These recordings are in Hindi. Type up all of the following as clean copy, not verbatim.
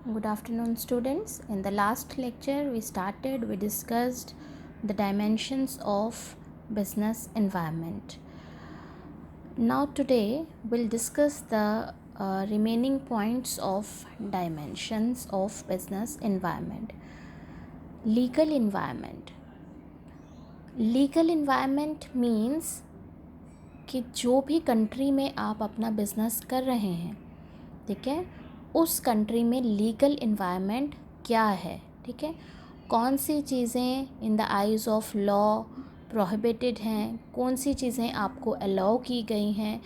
Good afternoon, students. In the last lecture, we discussed the dimensions of business environment. Now, today, we'll discuss the remaining points of dimensions of business environment. Legal environment. Legal environment means कि जो भी कंट्री में आप अपना बिजनेस कर रहे हैं, ठीक है, उस कंट्री में लीगल इन्वायरमेंट क्या है, ठीक है, कौन सी चीज़ें in the eyes of law prohibited हैं, कौन सी चीज़ें आपको अलाउ की गई हैं,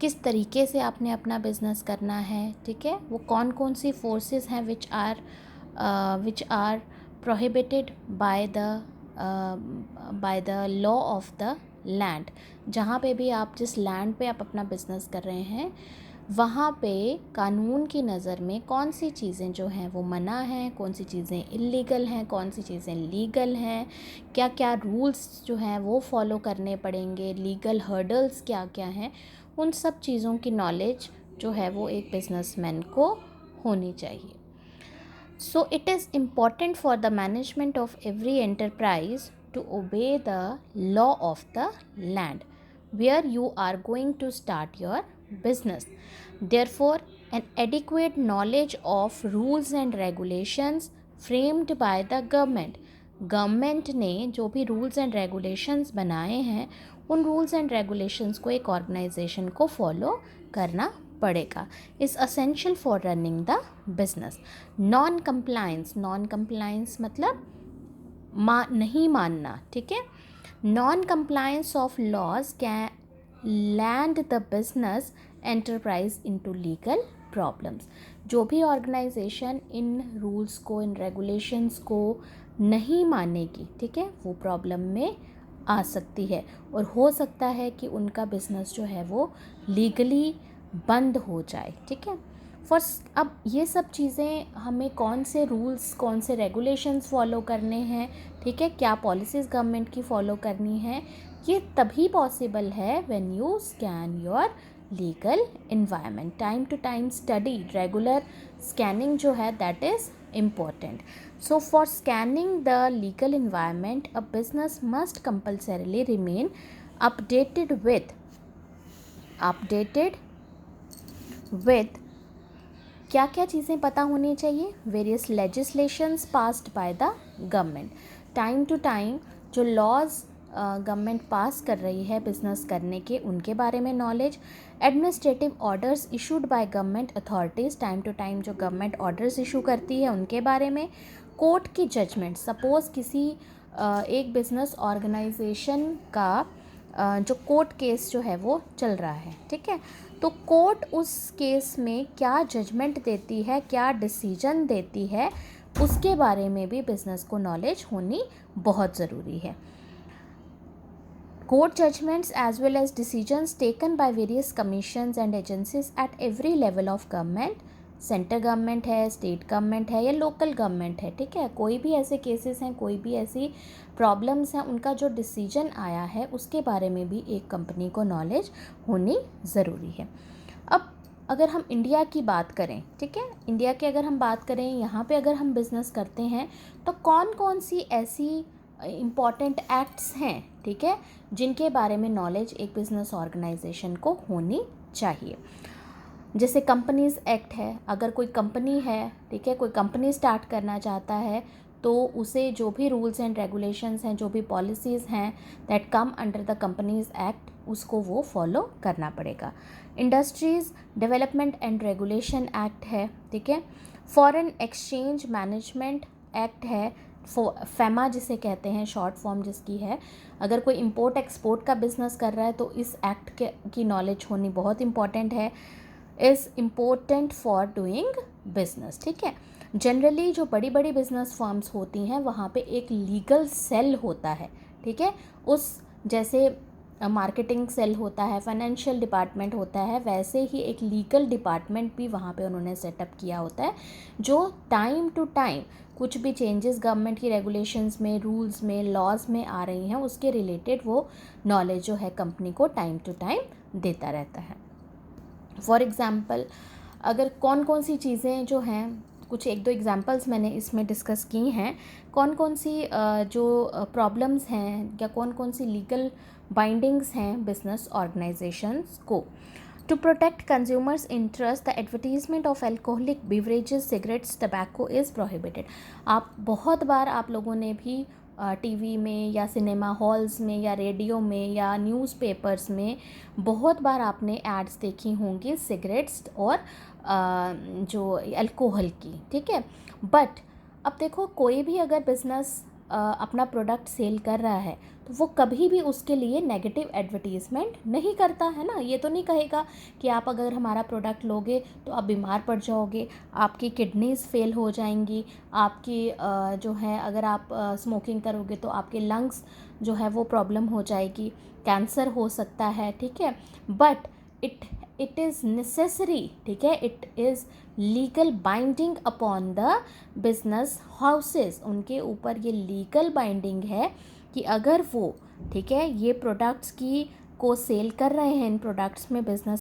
किस तरीके से आपने अपना बिज़नेस करना है, ठीक है, वो कौन कौन सी फोर्सेस हैं which are prohibited by the law of the land. जहाँ पे भी आप जिस लैंड पे आप अपना बिज़नेस कर रहे हैं, वहाँ पे कानून की नज़र में कौन सी चीज़ें जो हैं वो मना हैं, कौन सी चीज़ें इल्लीगल हैं, कौन सी चीज़ें लीगल हैं, क्या क्या रूल्स जो हैं वो फॉलो करने पड़ेंगे, लीगल हर्डल्स क्या क्या हैं, उन सब चीज़ों की नॉलेज जो है वो एक बिजनेसमैन को होनी चाहिए। So it is important for the management of every enterprise to obey the law of the land where you are going to start your business. Therefore, an adequate knowledge of rules and regulations framed by the government ने जो भी रूल्स एंड रेगुलेशंस बनाए हैं, उन रूल्स एंड रेगुलेशंस को एक ऑर्गेनाइजेशन को फॉलो करना पड़ेगा, is essential for running the business. Non compliance मतलब नहीं मानना, ठीक है। Non compliance of laws can land the business enterprise into legal problems. जो भी ऑर्गेनाइजेशन इन रूल्स को, इन रेगुलेशंस को नहीं मानेगी, ठीक है, वो प्रॉब्लम में आ सकती है और हो सकता है कि उनका बिजनेस जो है वो लीगली बंद हो जाए, ठीक है। अब ये सब चीज़ें हमें कौन से रूल्स, कौन से रेगुलेशंस फॉलो करने हैं, ठीक है, क्या पॉलिसीज़ गवर्नमेंट की फॉलो करनी है, ये तभी पॉसिबल है when you scan your legal environment. Time to time study, regular scanning जो है that is important. So for scanning the legal environment, a business must compulsorily remain updated with क्या क्या चीज़ें पता होनी चाहिए, various legislations passed by the government. Time to time जो लॉज गवर्नमेंट पास कर रही है बिजनेस करने के, उनके बारे में knowledge. Administrative orders issued by government authorities, time to time जो गवर्नमेंट ऑर्डर्स इशू करती है उनके बारे में। कोर्ट की जजमेंट, सपोज़ किसी एक बिजनेस ऑर्गेनाइजेशन का जो कोर्ट केस जो है वो चल रहा है, ठीक है, तो कोर्ट उस केस में क्या जजमेंट देती है, क्या डिसीजन देती है, उसके बारे में भी बिजनेस को नॉलेज होनी बहुत ज़रूरी है। Court judgments as well as decisions taken by various commissions and agencies at every level of government, centre government है, स्टेट गवर्नमेंट है या लोकल गवर्नमेंट है, ठीक है, कोई भी ऐसे केसेस हैं, कोई भी ऐसी प्रॉब्लम्स हैं, उनका जो डिसीजन आया है उसके बारे में भी एक कंपनी को नॉलेज होनी ज़रूरी है। अब अगर हम इंडिया की बात करें, ठीक है, इंडिया की अगर हम बात करें, यहाँ पे अगर हम बिज़नेस करते हैं तो कौन कौन सी ऐसी इम्पॉर्टेंट एक्ट्स हैं, ठीक है, जिनके बारे में नॉलेज एक बिज़नेस ऑर्गेनाइजेशन को होनी चाहिए। जैसे कंपनीज़ एक्ट है, अगर कोई कंपनी है, ठीक है, कोई कंपनी स्टार्ट करना चाहता है तो उसे जो भी रूल्स एंड रेगुलेशंस हैं, जो भी पॉलिसीज़ हैं that come under the companies act, उसको वो फॉलो करना पड़ेगा। Industries development and regulation act है, ठीक है। फॉरेन एक्सचेंज मैनेजमेंट एक्ट है, फैमा जिसे कहते हैं, शॉर्ट फॉर्म जिसकी है। अगर कोई इंपोर्ट एक्सपोर्ट का बिज़नेस कर रहा है तो इस एक्ट की नॉलेज होनी बहुत इंपॉर्टेंट है, is important for doing business, ठीक है। जनरली जो बड़ी बड़ी बिजनेस फर्म्स होती हैं वहाँ पे एक लीगल सेल होता है, ठीक है, उस जैसे मार्केटिंग सेल होता है, फाइनेंशियल डिपार्टमेंट होता है, वैसे ही एक लीगल डिपार्टमेंट भी वहाँ पे उन्होंने सेटअप किया होता है, जो टाइम टू टाइम कुछ भी चेंजेस गवर्नमेंट की रेगुलेशंस में, रूल्स में, लॉज में आ रही हैं, उसके रिलेटेड वो नॉलेज जो है कंपनी को टाइम टू टाइम देता रहता है। फॉर एग्ज़ाम्पल, अगर कौन कौन सी चीज़ें जो हैं, कुछ एक दो एग्जांपल्स मैंने इसमें डिस्कस की हैं। कौन कौन सी जो प्रॉब्लम्स हैं या कौन कौन सी लीगल बाइंडिंग्स हैं बिजनेस ऑर्गेनाइजेशंस को। To protect consumers interest the advertisement of alcoholic beverages cigarettes tobacco is prohibited. आप बहुत बार आप लोगों ने भी टीवी में या सिनेमा हॉल्स में या रेडियो में या न्यूज़पेपर्स में बहुत बार आपने एड्स देखी होंगी सिगरेट्स और जो अल्कोहल की, ठीक है। बट अब देखो, कोई भी अगर बिज़नेस अपना प्रोडक्ट सेल कर रहा है तो वो कभी भी उसके लिए नेगेटिव एडवर्टीज़मेंट नहीं करता है ना। ये तो नहीं कहेगा कि आप अगर हमारा प्रोडक्ट लोगे तो आप बीमार पड़ जाओगे, आपकी किडनीज़ फेल हो जाएंगी, आपकी जो है अगर आप स्मोकिंग करोगे तो आपके लंग्स जो है वो प्रॉब्लम हो जाएगी, कैंसर हो सकता है, ठीक है। बट इट इज़ नेसेसरी, ठीक है, it is legal binding upon the business houses. उनके ऊपर ये लीगल बाइंडिंग है कि अगर वो, ठीक है, ये प्रोडक्ट्स की को सेल कर रहे हैं, इन प्रोडक्ट्स में बिजनेस